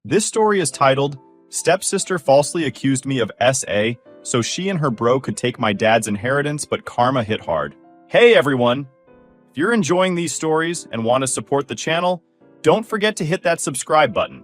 This story is titled, Stepsister Falsely Accused Me of SA, so she and her bro could take my dad's inheritance, but karma hit hard. Hey everyone! If you're enjoying these stories and want to support the channel, don't forget to hit that subscribe button.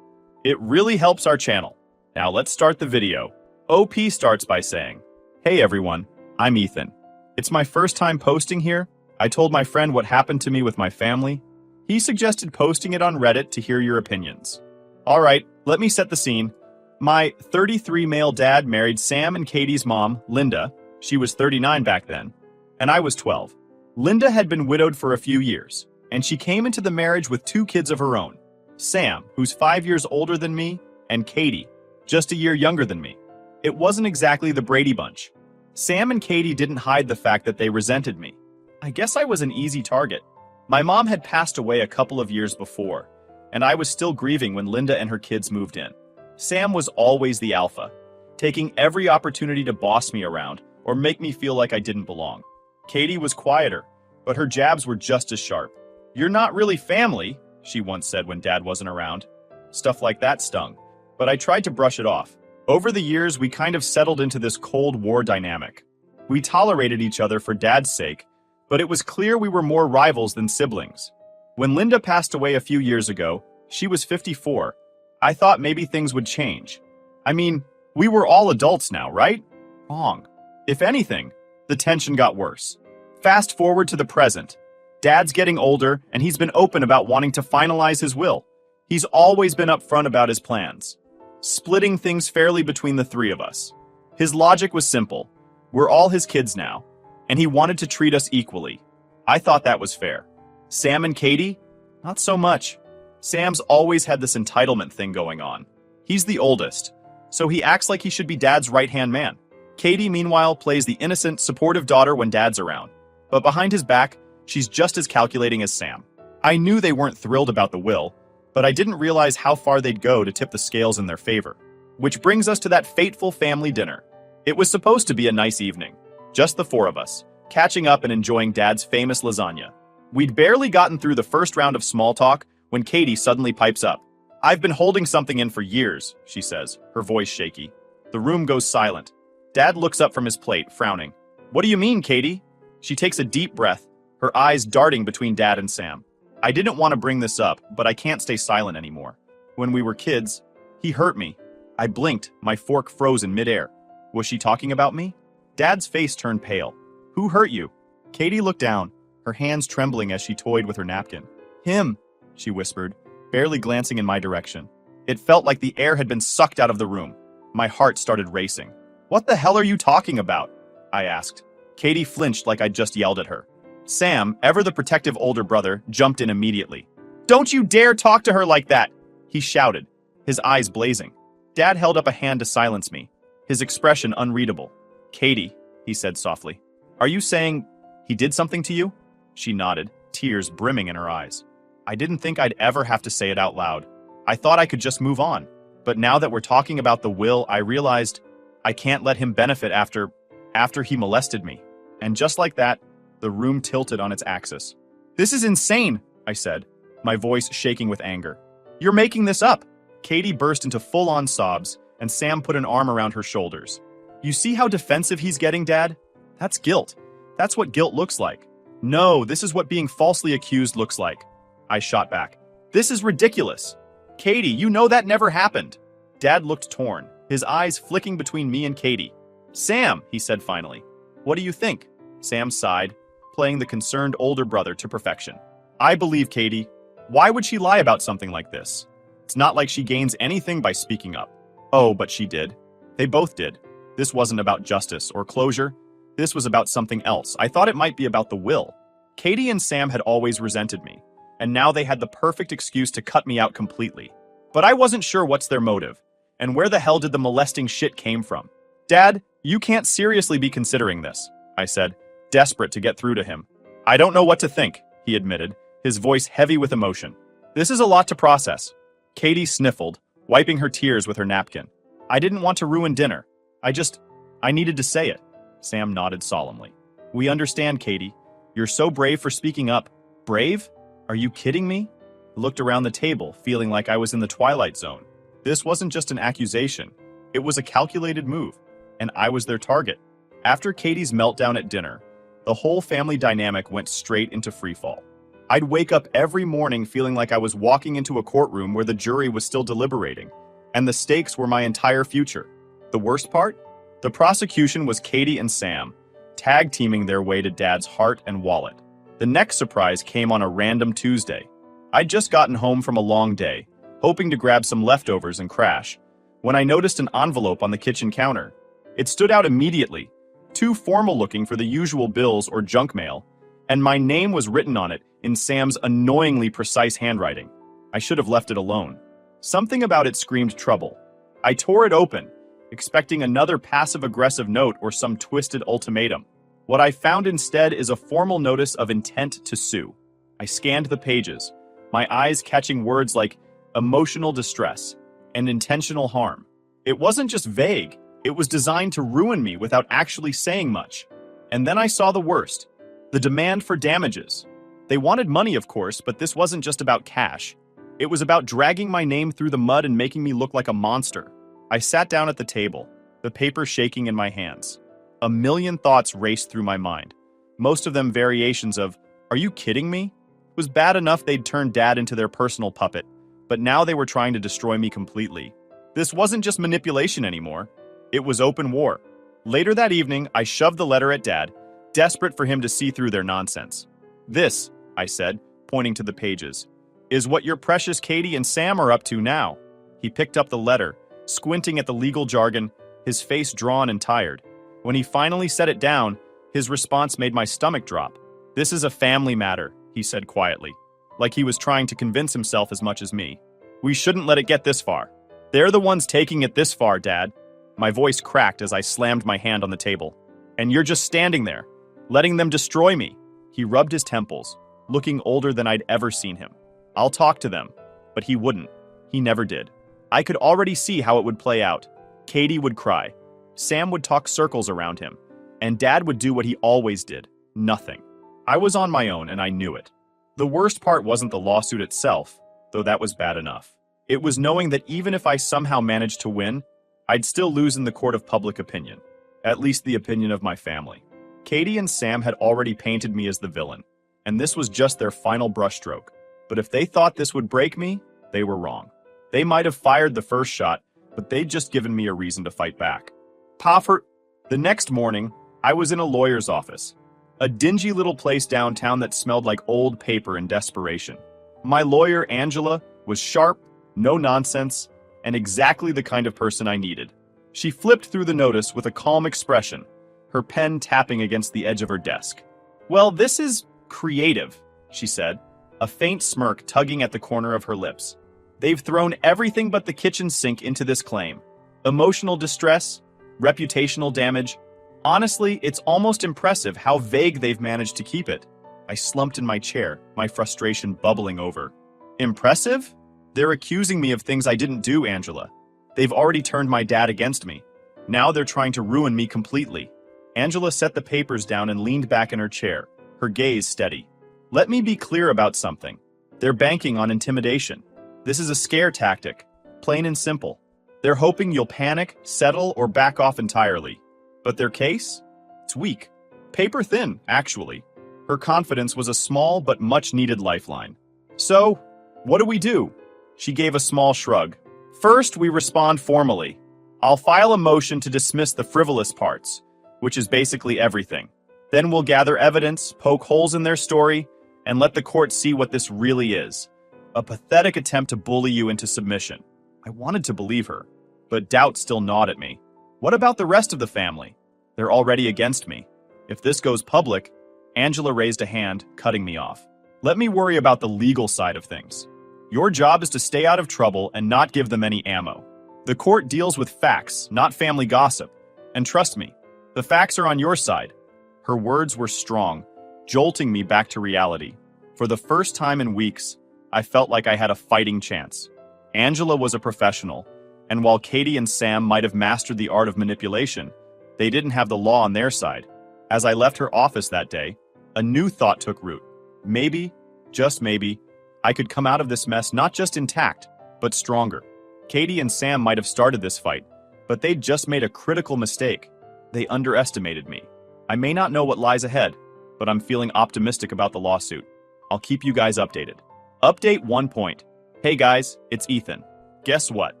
It really helps our channel. Now let's start the video. OP starts by saying, Hey everyone, I'm Ethan. It's my first time posting here. I told my friend what happened to me with my family. He suggested posting it on Reddit to hear your opinions. Alright, let me set the scene. My 33 male dad married Sam and Katie's mom, Linda. She was 39 back then, and I was 12. Linda had been widowed for a few years, and she came into the marriage with 2 kids of her own. Sam, who's 5 years older than me, and Katie, just a year younger than me. It wasn't exactly the Brady Bunch. Sam and Katie didn't hide the fact that they resented me. I guess I was an easy target. My mom had passed away a couple of years before, and I was still grieving when Linda and her kids moved in. Sam was always the alpha, taking every opportunity to boss me around or make me feel like I didn't belong. Katie was quieter, but her jabs were just as sharp. You're not really family, she once said when Dad wasn't around. Stuff like that stung, but I tried to brush it off. Over the years, we kind of settled into this Cold War dynamic. We tolerated each other for Dad's sake, but it was clear we were more rivals than siblings. When Linda passed away a few years ago, she was 54. I thought maybe things would change. I mean, we were all adults now, right? Wrong. If anything, the tension got worse. Fast forward to the present. Dad's getting older, and he's been open about wanting to finalize his will. He's always been upfront about his plans, splitting things fairly between the 3 of us. His logic was simple. We're all his kids now, and he wanted to treat us equally. I thought that was fair. Sam and Katie? Not so much. Sam's always had this entitlement thing going on. He's the oldest, so he acts like he should be Dad's right-hand man. Katie, meanwhile, plays the innocent, supportive daughter when Dad's around. But behind his back, she's just as calculating as Sam. I knew they weren't thrilled about the will, but I didn't realize how far they'd go to tip the scales in their favor. Which brings us to that fateful family dinner. It was supposed to be a nice evening. Just the 4 of us, catching up and enjoying Dad's famous lasagna. We'd barely gotten through the first round of small talk when Katie suddenly pipes up. I've been holding something in for years, she says, her voice shaky. The room goes silent. Dad looks up from his plate, frowning. What do you mean, Katie? She takes a deep breath, her eyes darting between Dad and Sam. I didn't want to bring this up, but I can't stay silent anymore. When we were kids, he hurt me. I blinked, my fork froze in midair. Was she talking about me? Dad's face turned pale. Who hurt you? Katie looked down, her hands trembling as she toyed with her napkin. Him, she whispered, barely glancing in my direction. It felt like the air had been sucked out of the room. My heart started racing. What the hell are you talking about? I asked. Katie flinched like I'd just yelled at her. Sam, ever the protective older brother, jumped in immediately. Don't you dare talk to her like that! He shouted, his eyes blazing. Dad held up a hand to silence me, his expression unreadable. Katie, he said softly, are you saying he did something to you? She nodded, tears brimming in her eyes. I didn't think I'd ever have to say it out loud. I thought I could just move on. But now that we're talking about the will, I realized I can't let him benefit after he molested me. And just like that, the room tilted on its axis. This is insane, I said, my voice shaking with anger. You're making this up. Katie burst into full-on sobs, and Sam put an arm around her shoulders. You see how defensive he's getting, Dad? That's guilt. That's what guilt looks like. No, this is what being falsely accused looks like. I shot back. This is ridiculous. Katie, you know that never happened. Dad looked torn, his eyes flicking between me and Katie. Sam, he said finally. What do you think? Sam sighed, playing the concerned older brother to perfection. I believe Katie. Why would she lie about something like this? It's not like she gains anything by speaking up. Oh, but she did. They both did. This wasn't about justice or closure. This was about something else. I thought it might be about the will. Katie and Sam had always resented me, and now they had the perfect excuse to cut me out completely. But I wasn't sure what's their motive, and where the hell did the molesting shit came from. Dad, you can't seriously be considering this, I said, desperate to get through to him. I don't know what to think, he admitted, his voice heavy with emotion. This is a lot to process. Katie sniffled, wiping her tears with her napkin. I didn't want to ruin dinner. I needed to say it. Sam nodded solemnly. We understand, Katie. You're so brave for speaking up. Brave? Are you kidding me? I looked around the table, feeling like I was in the Twilight Zone. This wasn't just an accusation. It was a calculated move, and I was their target. After Katie's meltdown at dinner, the whole family dynamic went straight into freefall. I'd wake up every morning feeling like I was walking into a courtroom where the jury was still deliberating, and the stakes were my entire future. The worst part? The prosecution was Katie and Sam, tag-teaming their way to Dad's heart and wallet. The next surprise came on a random Tuesday. I'd just gotten home from a long day, hoping to grab some leftovers and crash, when I noticed an envelope on the kitchen counter. It stood out immediately, too formal-looking for the usual bills or junk mail, and my name was written on it in Sam's annoyingly precise handwriting. I should have left it alone. Something about it screamed trouble. I tore it open, expecting another passive-aggressive note or some twisted ultimatum. What I found instead is a formal notice of intent to sue. I scanned the pages, my eyes catching words like emotional distress and intentional harm. It wasn't just vague, it was designed to ruin me without actually saying much. And then I saw the worst, the demand for damages. They wanted money, of course, but this wasn't just about cash. It was about dragging my name through the mud and making me look like a monster. I sat down at the table, the paper shaking in my hands. A million thoughts raced through my mind, most of them variations of, "Are you kidding me?" It was bad enough they'd turned Dad into their personal puppet, but now they were trying to destroy me completely. This wasn't just manipulation anymore. It was open war. Later that evening, I shoved the letter at Dad, desperate for him to see through their nonsense. "This," I said, pointing to the pages, "is what your precious Katie and Sam are up to now." He picked up the letter, squinting at the legal jargon, his face drawn and tired. When he finally set it down, his response made my stomach drop. "This is a family matter," he said quietly, like he was trying to convince himself as much as me. "We shouldn't let it get this far. They're the ones taking it this far, Dad." My voice cracked as I slammed my hand on the table. "And you're just standing there, letting them destroy me." He rubbed his temples, looking older than I'd ever seen him. "I'll talk to them." But he wouldn't. He never did. I could already see how it would play out. Katie would cry. Sam would talk circles around him. And Dad would do what he always did. Nothing. I was on my own and I knew it. The worst part wasn't the lawsuit itself, though that was bad enough. It was knowing that even if I somehow managed to win, I'd still lose in the court of public opinion. At least the opinion of my family. Katie and Sam had already painted me as the villain, and this was just their final brushstroke. But if they thought this would break me, they were wrong. They might have fired the first shot, but they'd just given me a reason to fight back. The next morning, I was in a lawyer's office. A dingy little place downtown that smelled like old paper and desperation. My lawyer, Angela, was sharp, no nonsense, and exactly the kind of person I needed. She flipped through the notice with a calm expression, her pen tapping against the edge of her desk. "Well, this is creative," she said, a faint smirk tugging at the corner of her lips. "They've thrown everything but the kitchen sink into this claim. Emotional distress, reputational damage. Honestly, it's almost impressive how vague they've managed to keep it." I slumped in my chair, my frustration bubbling over. "Impressive? They're accusing me of things I didn't do, Angela. They've already turned my dad against me. Now they're trying to ruin me completely." Angela set the papers down and leaned back in her chair, her gaze steady. "Let me be clear about something. They're banking on intimidation. This is a scare tactic, plain and simple. They're hoping you'll panic, settle, or back off entirely. But their case? It's weak. Paper thin, actually." Her confidence was a small but much-needed lifeline. "So, what do?" She gave a small shrug. "First, we respond formally. I'll file a motion to dismiss the frivolous parts, which is basically everything. Then we'll gather evidence, poke holes in their story, and let the court see what this really is. A pathetic attempt to bully you into submission." I wanted to believe her, but doubt still gnawed at me. What about the rest of the family? They're already against me. If this goes public, Angela raised a hand, cutting me off. "Let me worry about the legal side of things. Your job is to stay out of trouble and not give them any ammo. The court deals with facts, not family gossip. And trust me, the facts are on your side." Her words were strong, jolting me back to reality. For the first time in weeks, I felt like I had a fighting chance. Angela was a professional, and while Katie and Sam might have mastered the art of manipulation, they didn't have the law on their side. As I left her office that day, a new thought took root. Maybe, just maybe, I could come out of this mess not just intact, but stronger. Katie and Sam might have started this fight, but they'd just made a critical mistake. They underestimated me. I may not know what lies ahead, but I'm feeling optimistic about the lawsuit. I'll keep you guys updated. Update 1 point. Hey guys, it's Ethan. Guess what?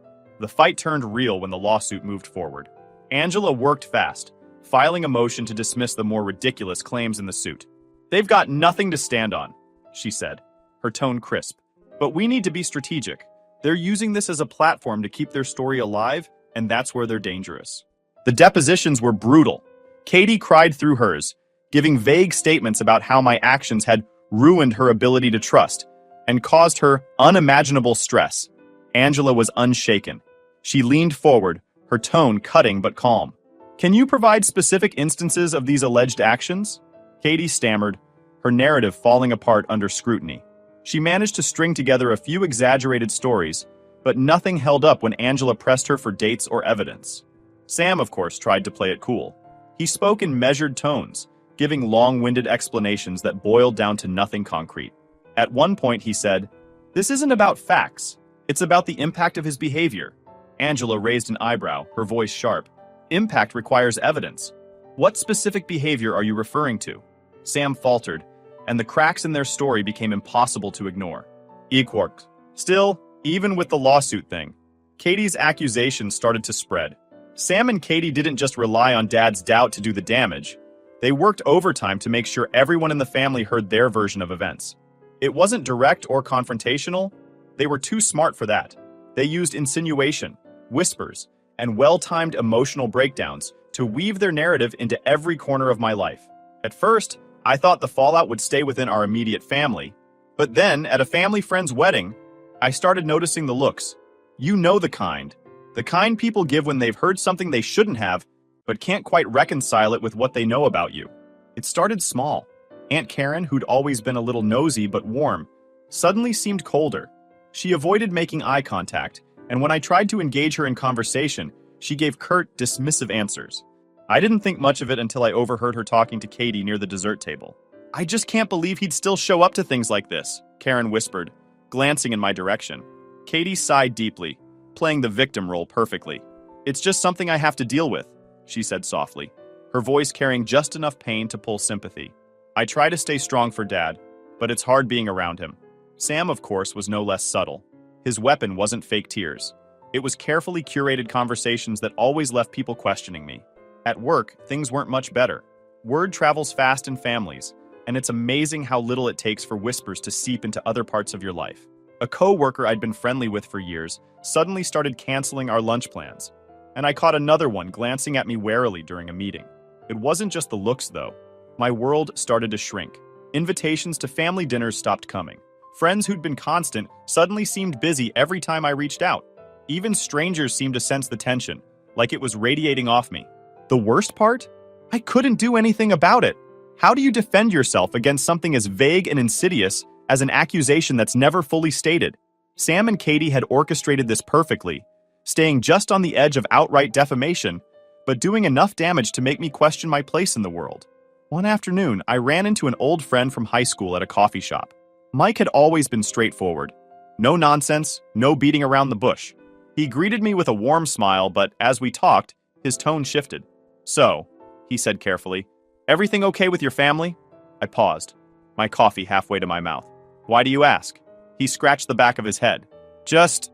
The fight turned real when the lawsuit moved forward. Angela worked fast, filing a motion to dismiss the more ridiculous claims in the suit. They've got nothing to stand on, she said, her tone crisp. But we need to be strategic. They're using this as a platform to keep their story alive, and that's where they're dangerous. The depositions were brutal. Katie cried through hers, giving vague statements about how my actions had ruined her ability to trust and caused her unimaginable stress. Angela was unshaken. She leaned forward, her tone cutting but calm. Can you provide specific instances of these alleged actions? Katie stammered, her narrative falling apart under scrutiny. She managed to string together a few exaggerated stories, but nothing held up when Angela pressed her for dates or evidence. Sam, of course, tried to play it cool. He spoke in measured tones, giving long-winded explanations that boiled down to nothing concrete. At one point, he said, "This isn't about facts. It's about the impact of his behavior." Angela raised an eyebrow, her voice sharp. "Impact requires evidence. What specific behavior are you referring to?" Sam faltered, and the cracks in their story became impossible to ignore. Equarks. Still, even with the lawsuit thing, Katie's accusations started to spread. Sam and Katie didn't just rely on Dad's doubt to do the damage. They worked overtime to make sure everyone in the family heard their version of events. It wasn't direct or confrontational. They were too smart for that. They used insinuation, whispers, and well-timed emotional breakdowns to weave their narrative into every corner of my life. At first, I thought the fallout would stay within our immediate family. But then, at a family friend's wedding, I started noticing the looks. You know the kind. The kind people give when they've heard something they shouldn't have, but can't quite reconcile it with what they know about you. It started small. Aunt Karen, who'd always been a little nosy but warm, suddenly seemed colder. She avoided making eye contact, and when I tried to engage her in conversation, she gave curt, dismissive answers. I didn't think much of it until I overheard her talking to Katie near the dessert table. "I just can't believe he'd still show up to things like this," Karen whispered, glancing in my direction. Katie sighed deeply, playing the victim role perfectly. "It's just something I have to deal with," she said softly, her voice carrying just enough pain to pull sympathy. "I try to stay strong for Dad, but it's hard being around him." Sam, of course, was no less subtle. His weapon wasn't fake tears. It was carefully curated conversations that always left people questioning me. At work, things weren't much better. Word travels fast in families, and it's amazing how little it takes for whispers to seep into other parts of your life. A co-worker I'd been friendly with for years suddenly started canceling our lunch plans, and I caught another one glancing at me warily during a meeting. It wasn't just the looks, though. My world started to shrink. Invitations to family dinners stopped coming. Friends who'd been constant suddenly seemed busy every time I reached out. Even strangers seemed to sense the tension, like it was radiating off me. The worst part? I couldn't do anything about it. How do you defend yourself against something as vague and insidious as an accusation that's never fully stated? Sam and Katie had orchestrated this perfectly, staying just on the edge of outright defamation, but doing enough damage to make me question my place in the world. One afternoon, I ran into an old friend from high school at a coffee shop. Mike had always been straightforward. No nonsense, no beating around the bush. He greeted me with a warm smile, but as we talked, his tone shifted. "So," he said carefully, "everything okay with your family?" I paused, my coffee halfway to my mouth. "Why do you ask?" He scratched the back of his head. "Just,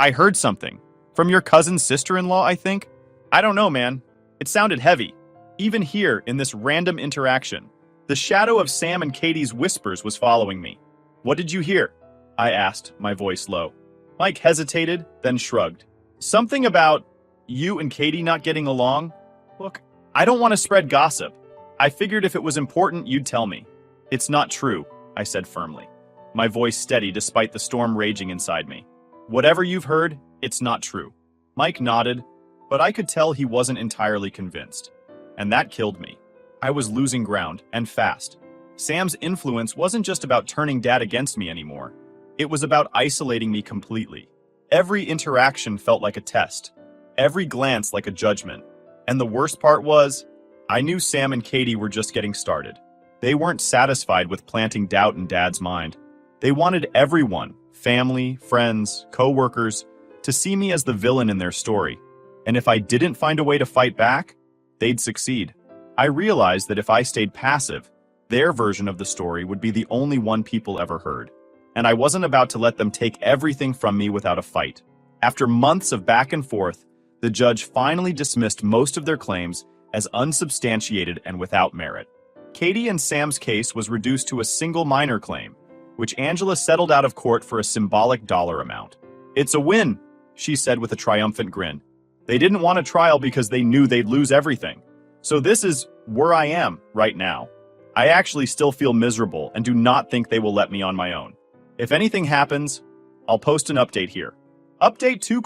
I heard something. From your cousin's sister-in-law, I think? I don't know, man. It sounded heavy. Even here, in this random interaction, the shadow of Sam and Katie's whispers was following me. "What did you hear?" I asked, my voice low. Mike hesitated, then shrugged. "Something about you and Katie not getting along? Look, I don't want to spread gossip. I figured if it was important, you'd tell me." "It's not true," I said firmly, my voice steady despite the storm raging inside me. "Whatever you've heard, it's not true." Mike nodded, but I could tell he wasn't entirely convinced. And that killed me. I was losing ground, and fast. Sam's influence wasn't just about turning Dad against me anymore. It was about isolating me completely. Every interaction felt like a test. Every glance like a judgment. And the worst part was, I knew Sam and Katie were just getting started. They weren't satisfied with planting doubt in Dad's mind. They wanted everyone, family, friends, co-workers, to see me as the villain in their story. And if I didn't find a way to fight back, they'd succeed. I realized that if I stayed passive, their version of the story would be the only one people ever heard. And I wasn't about to let them take everything from me without a fight. After months of back and forth, the judge finally dismissed most of their claims as unsubstantiated and without merit. Katie and Sam's case was reduced to a single minor claim, which Angela settled out of court for a symbolic dollar amount. "It's a win," she said with a triumphant grin. "They didn't want a trial because they knew they'd lose everything. So this is where I am right now. I actually still feel miserable and do not think they will let me on my own. If anything happens, I'll post an update here. Update 2: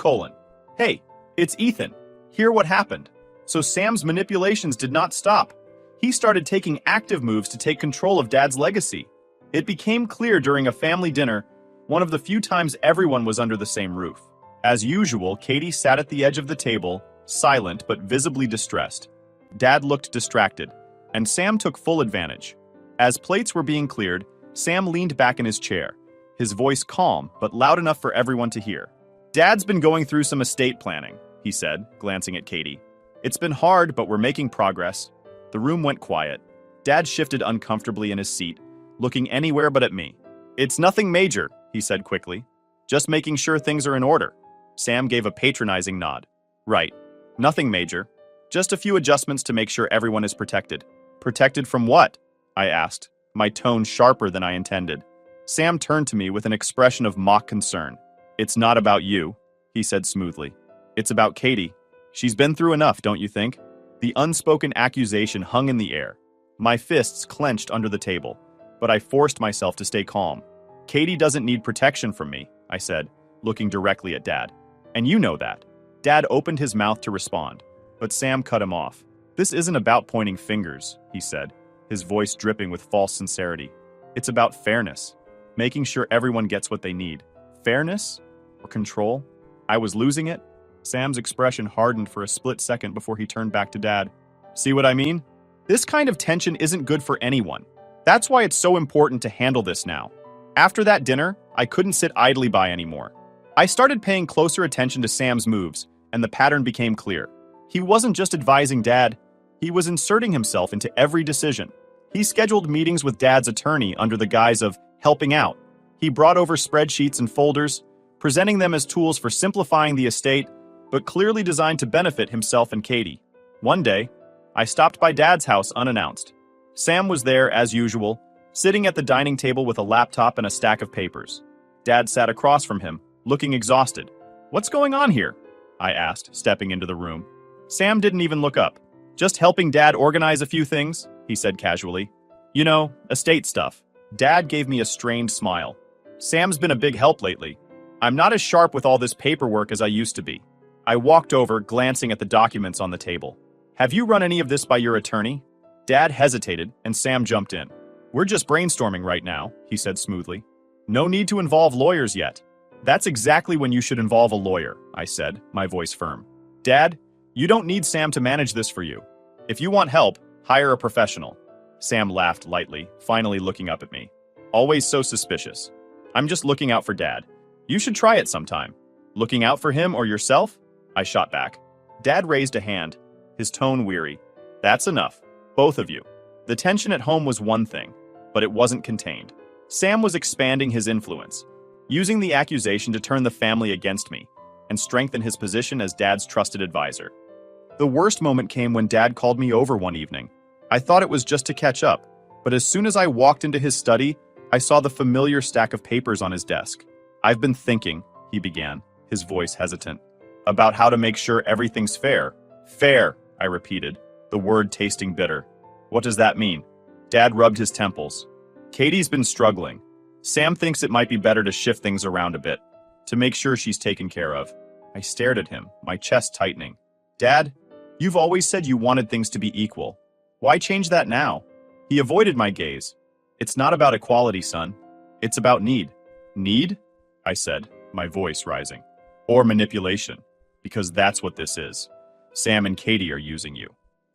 Hey, it's Ethan. Hear what happened." So Sam's manipulations did not stop. He started taking active moves to take control of Dad's legacy. It became clear during a family dinner, one of the few times everyone was under the same roof. As usual, Katie sat at the edge of the table, silent but visibly distressed. Dad looked distracted, and Sam took full advantage. As plates were being cleared, Sam leaned back in his chair, his voice calm but loud enough for everyone to hear. "Dad's been going through some estate planning," he said, glancing at Katie. "It's been hard, but we're making progress." The room went quiet. Dad shifted uncomfortably in his seat, looking anywhere but at me. "It's nothing major," he said quickly. "Just making sure things are in order." Sam gave a patronizing nod. "Right. Nothing major. Just a few adjustments to make sure everyone is protected." "Protected from what?" I asked, my tone sharper than I intended. Sam turned to me with an expression of mock concern. "It's not about you," he said smoothly. "It's about Katie. She's been through enough, don't you think?" The unspoken accusation hung in the air. My fists clenched under the table, but I forced myself to stay calm. "Katie doesn't need protection from me," I said, looking directly at Dad. "And you know that." Dad opened his mouth to respond, but Sam cut him off. "This isn't about pointing fingers," he said, his voice dripping with false sincerity. "It's about fairness, making sure everyone gets what they need." Fairness? Or control? I was losing it. Sam's expression hardened for a split second before he turned back to Dad. "See what I mean? This kind of tension isn't good for anyone. That's why it's so important to handle this now." After that dinner, I couldn't sit idly by anymore. I started paying closer attention to Sam's moves, and the pattern became clear. He wasn't just advising Dad, he was inserting himself into every decision. He scheduled meetings with Dad's attorney under the guise of helping out. He brought over spreadsheets and folders, presenting them as tools for simplifying the estate, but clearly designed to benefit himself and Katie. One day, I stopped by Dad's house unannounced. Sam was there, as usual, sitting at the dining table with a laptop and a stack of papers. Dad sat across from him, looking exhausted. "What's going on here?" I asked, stepping into the room. Sam didn't even look up. "Just helping Dad organize a few things," he said casually. "You know, estate stuff." Dad gave me a strained smile. "Sam's been a big help lately. I'm not as sharp with all this paperwork as I used to be." I walked over, glancing at the documents on the table. "Have you run any of this by your attorney?" Dad hesitated, and Sam jumped in. "We're just brainstorming right now," he said smoothly. "No need to involve lawyers yet." "That's exactly when you should involve a lawyer," I said, my voice firm. "Dad, you don't need Sam to manage this for you. If you want help, hire a professional." Sam laughed lightly, finally looking up at me. "Always so suspicious." "I'm just looking out for Dad. You should try it sometime." "Looking out for him or yourself?" I shot back. Dad raised a hand, his tone weary. "That's enough. Both of you." The tension at home was one thing, but it wasn't contained. Sam was expanding his influence, using the accusation to turn the family against me and strengthen his position as Dad's trusted advisor. The worst moment came when Dad called me over one evening. I thought it was just to catch up, but as soon as I walked into his study, I saw the familiar stack of papers on his desk. "I've been thinking," he began, his voice hesitant, "about how to make sure everything's fair." "Fair," I repeated, the word tasting bitter. "What does that mean?" Dad rubbed his temples. "Katie's been struggling. Sam thinks it might be better to shift things around a bit, to make sure she's taken care of." I stared at him, my chest tightening. "Dad, you've always said you wanted things to be equal. Why change that now?" He avoided my gaze. "It's not about equality, son. It's about need." "Need?" I said, my voice rising. "Or manipulation, because that's what this is. Sam and Katie are using you."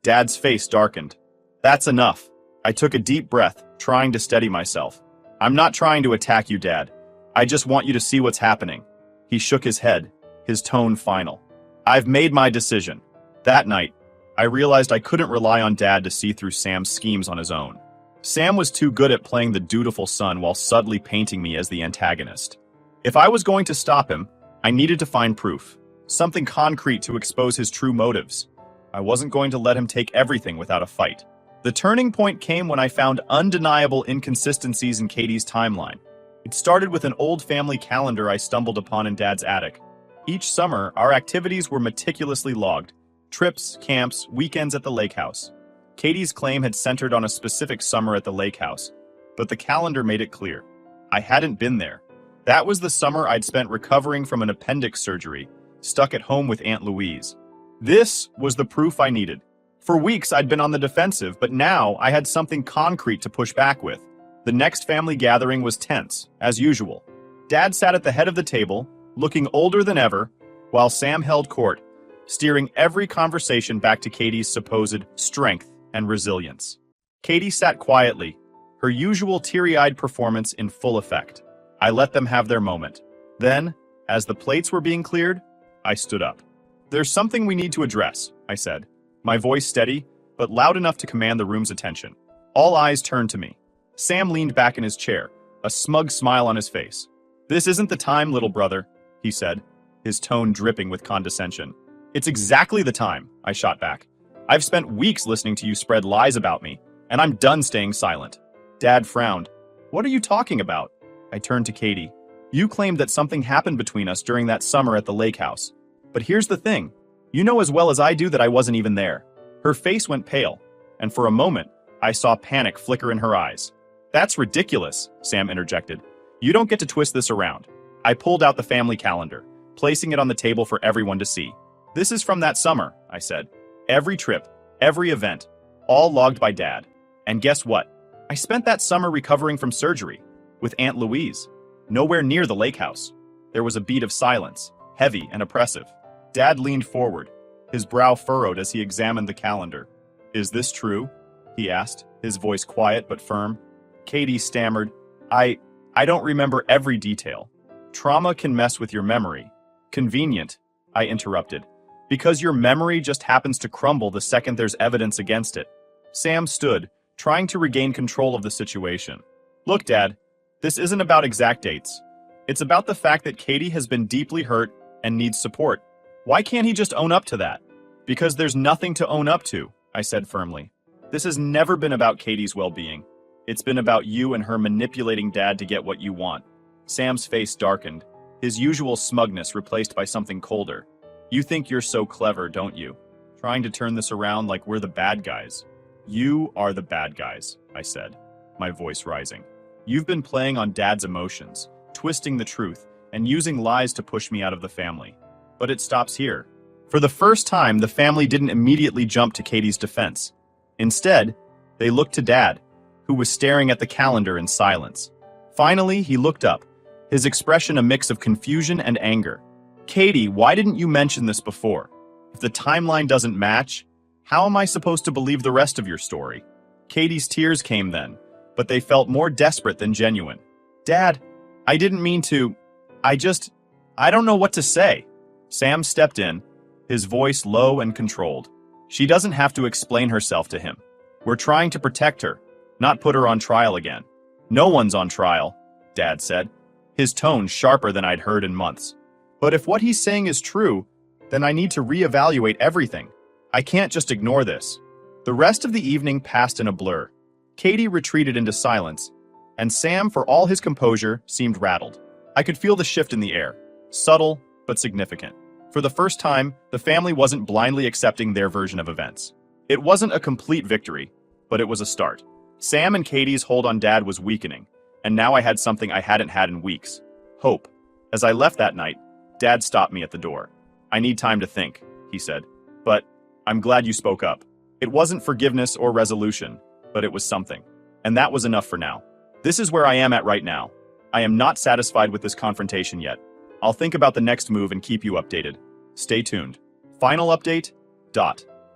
Dad's face darkened. "That's enough." I took a deep breath, trying to steady myself. "I'm not trying to attack you, Dad. I just want you to see what's happening." He shook his head, his tone final. I've made my decision. That night, I realized I couldn't rely on Dad to see through Sam's schemes on his own. Sam was too good at playing the dutiful son while subtly painting me as the antagonist. If I was going to stop him, I needed to find proof, something concrete to expose his true motives. I wasn't going to let him take everything without a fight. The turning point came when I found undeniable inconsistencies in Katie's timeline. It started with an old family calendar I stumbled upon in Dad's attic. Each summer, our activities were meticulously logged. Trips, camps, weekends at the lake house. Katie's claim had centered on a specific summer at the lake house, but the calendar made it clear. I hadn't been there. That was the summer I'd spent recovering from an appendix surgery, stuck at home with Aunt Louise. This was the proof I needed. For weeks, I'd been on the defensive, but now I had something concrete to push back with. The next family gathering was tense, as usual. Dad sat at the head of the table, looking older than ever, while Sam held court, steering every conversation back to Katie's supposed strength and resilience. Katie sat quietly, her usual teary-eyed performance in full effect. I let them have their moment. Then, as the plates were being cleared, I stood up. There's something we need to address, I said, my voice steady, but loud enough to command the room's attention. All eyes turned to me. Sam leaned back in his chair, a smug smile on his face. This isn't the time, little brother, he said, his tone dripping with condescension. It's exactly the time, I shot back. I've spent weeks listening to you spread lies about me, and I'm done staying silent. Dad frowned. What are you talking about? I turned to Katie. You claimed that something happened between us during that summer at the lake house. But here's the thing. You know as well as I do that I wasn't even there. Her face went pale, and for a moment, I saw panic flicker in her eyes. That's ridiculous, Sam interjected. You don't get to twist this around. I pulled out the family calendar, placing it on the table for everyone to see. This is from that summer, I said. Every trip, every event, all logged by Dad. And guess what? I spent that summer recovering from surgery, with Aunt Louise, nowhere near the lake house. There was a beat of silence, heavy and oppressive. Dad leaned forward, his brow furrowed as he examined the calendar. Is this true? He asked, his voice quiet but firm. Katie stammered, I don't remember every detail. Trauma can mess with your memory. Convenient, I interrupted, because your memory just happens to crumble the second there's evidence against it. Sam stood, trying to regain control of the situation. Look, Dad, this isn't about exact dates. It's about the fact that Katie has been deeply hurt and needs support. Why can't he just own up to that? Because there's nothing to own up to, I said firmly. This has never been about Katie's well-being. It's been about you and her manipulating Dad to get what you want. Sam's face darkened, his usual smugness replaced by something colder. You think you're so clever, don't you? Trying to turn this around like we're the bad guys. You are the bad guys, I said, my voice rising. You've been playing on Dad's emotions, twisting the truth, and using lies to push me out of the family. But it stops here. For the first time, the family didn't immediately jump to Katie's defense. Instead, they looked to Dad, who was staring at the calendar in silence. Finally, he looked up, his expression a mix of confusion and anger. Katie, why didn't you mention this before? If the timeline doesn't match, how am I supposed to believe the rest of your story? Katie's tears came then, but they felt more desperate than genuine. Dad, I didn't mean to. I don't know what to say. Sam stepped in, his voice low and controlled. She doesn't have to explain herself to him. We're trying to protect her, not put her on trial again. No one's on trial, Dad said, his tone sharper than I'd heard in months. But if what he's saying is true, then I need to reevaluate everything. I can't just ignore this. The rest of the evening passed in a blur. Katie retreated into silence, and Sam, for all his composure, seemed rattled. I could feel the shift in the air, subtle but significant. For the first time, the family wasn't blindly accepting their version of events. It wasn't a complete victory, but it was a start. Sam and Katie's hold on Dad was weakening, and now I had something I hadn't had in weeks. Hope. As I left that night, Dad stopped me at the door. I need time to think, he said. But I'm glad you spoke up. It wasn't forgiveness or resolution, but it was something. And that was enough for now. This is where I am at right now. I am not satisfied with this confrontation yet. I'll think about the next move and keep you updated. Stay tuned. Final update?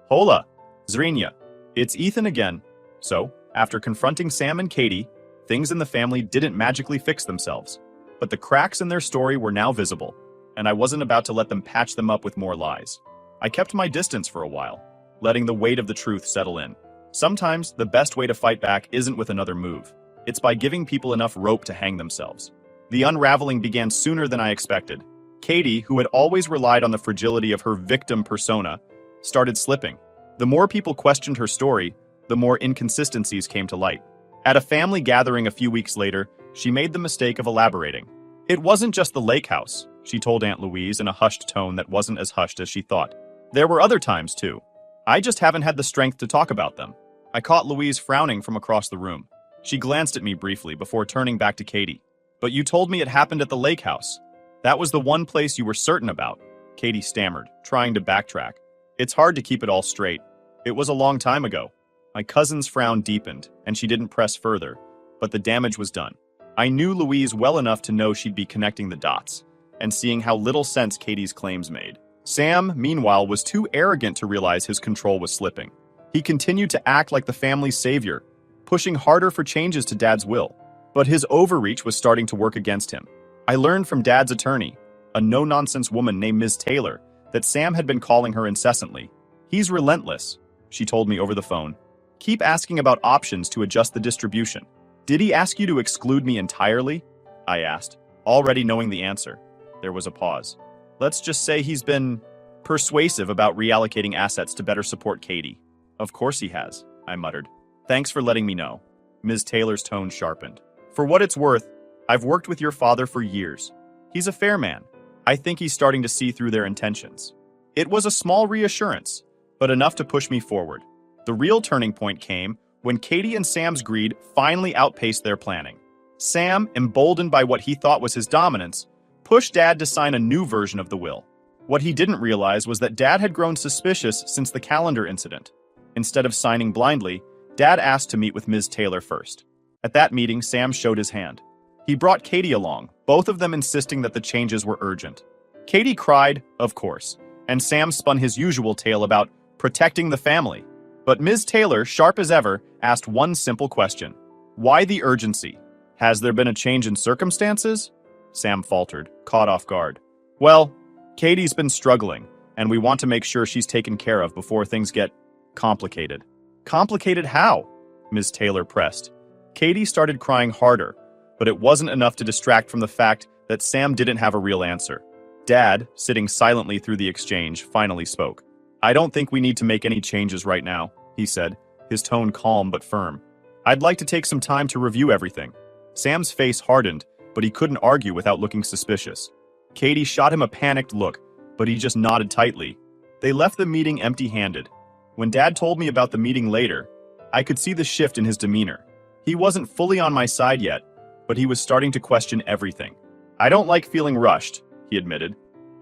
Hola, Zrinya. It's Ethan again. So, after confronting Sam and Katie, things in the family didn't magically fix themselves. But the cracks in their story were now visible. and I wasn't about to let them patch them up with more lies. I kept my distance for a while, letting the weight of the truth settle in. Sometimes, the best way to fight back isn't with another move. It's by giving people enough rope to hang themselves. The unraveling began sooner than I expected. Katie, who had always relied on the fragility of her victim persona, started slipping. The more people questioned her story, the more inconsistencies came to light. At a family gathering a few weeks later, she made the mistake of elaborating. It wasn't just the lake house, she told Aunt Louise in a hushed tone that wasn't as hushed as she thought. There were other times, too. I just haven't had the strength to talk about them. I caught Louise frowning from across the room. She glanced at me briefly before turning back to Katie. But you told me it happened at the lake house. That was the one place you were certain about, Katie stammered, trying to backtrack. It's hard to keep it all straight. It was a long time ago. My cousin's frown deepened, and she didn't press further, but the damage was done. I knew Louise well enough to know she'd be connecting the dots, and seeing how little sense Katie's claims made. Sam, meanwhile, was too arrogant to realize his control was slipping. He continued to act like the family's savior, pushing harder for changes to Dad's will. But his overreach was starting to work against him. I learned from Dad's attorney, a no-nonsense woman named Ms. Taylor, that Sam had been calling her incessantly. He's relentless, she told me over the phone. Keep asking about options to adjust the distribution. Did he ask you to exclude me entirely? I asked, already knowing the answer. There was a pause. Let's just say he's been persuasive about reallocating assets to better support Katie. Of course he has, I muttered. Thanks for letting me know. Ms. Taylor's tone sharpened. For what it's worth, I've worked with your father for years. He's a fair man. I think he's starting to see through their intentions. It was a small reassurance, but enough to push me forward. The real turning point came when Katie and Sam's greed finally outpaced their planning. Sam, emboldened by what he thought was his dominance, pushed Dad to sign a new version of the will. What he didn't realize was that Dad had grown suspicious since the calendar incident. Instead of signing blindly, Dad asked to meet with Ms. Taylor first. At that meeting, Sam showed his hand. He brought Katie along, both of them insisting that the changes were urgent. Katie cried, of course, and Sam spun his usual tale about protecting the family. But Ms. Taylor, sharp as ever, asked one simple question. Why the urgency? Has there been a change in circumstances? Sam faltered, caught off guard. Well, Katie's been struggling, and we want to make sure she's taken care of before things get complicated. Complicated how? Ms. Taylor pressed. Katie started crying harder, but it wasn't enough to distract from the fact that Sam didn't have a real answer. Dad, sitting silently through the exchange, finally spoke. I don't think we need to make any changes right now, he said, his tone calm but firm. I'd like to take some time to review everything. Sam's face hardened, but he couldn't argue without looking suspicious. Katie shot him a panicked look, but he just nodded tightly. They left the meeting empty-handed. When Dad told me about the meeting later, I could see the shift in his demeanor. He wasn't fully on my side yet, but he was starting to question everything. I don't like feeling rushed, he admitted.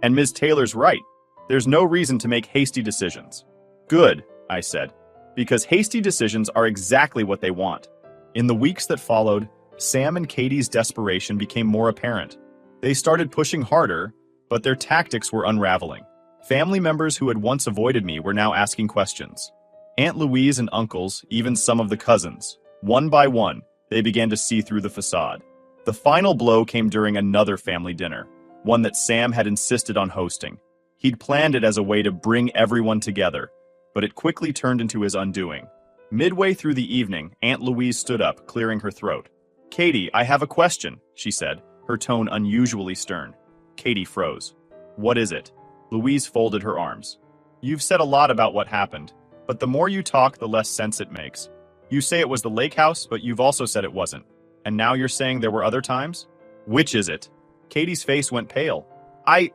And Ms. Taylor's right. There's no reason to make hasty decisions. Good, I said, because hasty decisions are exactly what they want. In the weeks that followed, Sam and Katie's desperation became more apparent. They started pushing harder, but their tactics were unraveling. Family members who had once avoided me were now asking questions. Aunt Louise and uncles, even some of the cousins. One by one, they began to see through the facade. The final blow came during another family dinner, one that Sam had insisted on hosting. He'd planned it as a way to bring everyone together, but it quickly turned into his undoing. Midway through the evening, Aunt Louise stood up, clearing her throat. Katie, I have a question, she said, her tone unusually stern. Katie froze. What is it? Louise folded her arms. You've said a lot about what happened, but the more you talk, the less sense it makes. You say it was the lake house, but you've also said it wasn't. And now you're saying there were other times? Which is it? Katie's face went pale. I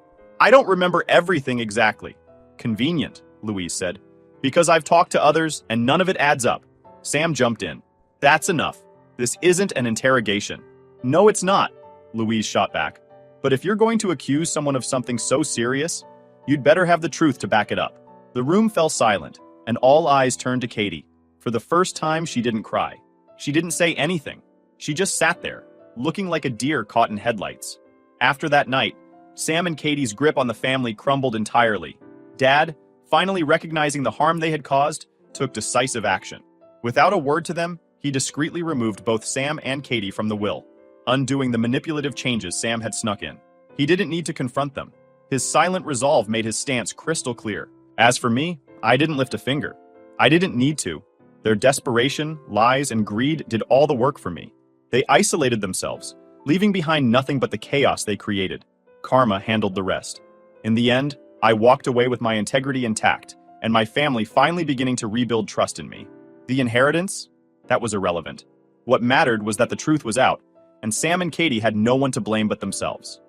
don't remember everything exactly. Convenient, Louise said. Because I've talked to others, and none of it adds up. Sam jumped in. That's enough. This isn't an interrogation. No, it's not, Louise shot back. But if you're going to accuse someone of something so serious, you'd better have the truth to back it up. The room fell silent, and all eyes turned to Katie. For the first time, she didn't cry. She didn't say anything. She just sat there, looking like a deer caught in headlights. After that night, Sam and Katie's grip on the family crumbled entirely. Dad, finally recognizing the harm they had caused, took decisive action. Without a word to them, he discreetly removed both Sam and Katie from the will, undoing the manipulative changes Sam had snuck in. He didn't need to confront them. His silent resolve made his stance crystal clear. As for me, I didn't lift a finger. I didn't need to. Their desperation, lies, and greed did all the work for me. They isolated themselves, leaving behind nothing but the chaos they created. Karma handled the rest. In the end, I walked away with my integrity intact, and my family finally beginning to rebuild trust in me. The inheritance? That was irrelevant. What mattered was that the truth was out, and Sam and Katie had no one to blame but themselves.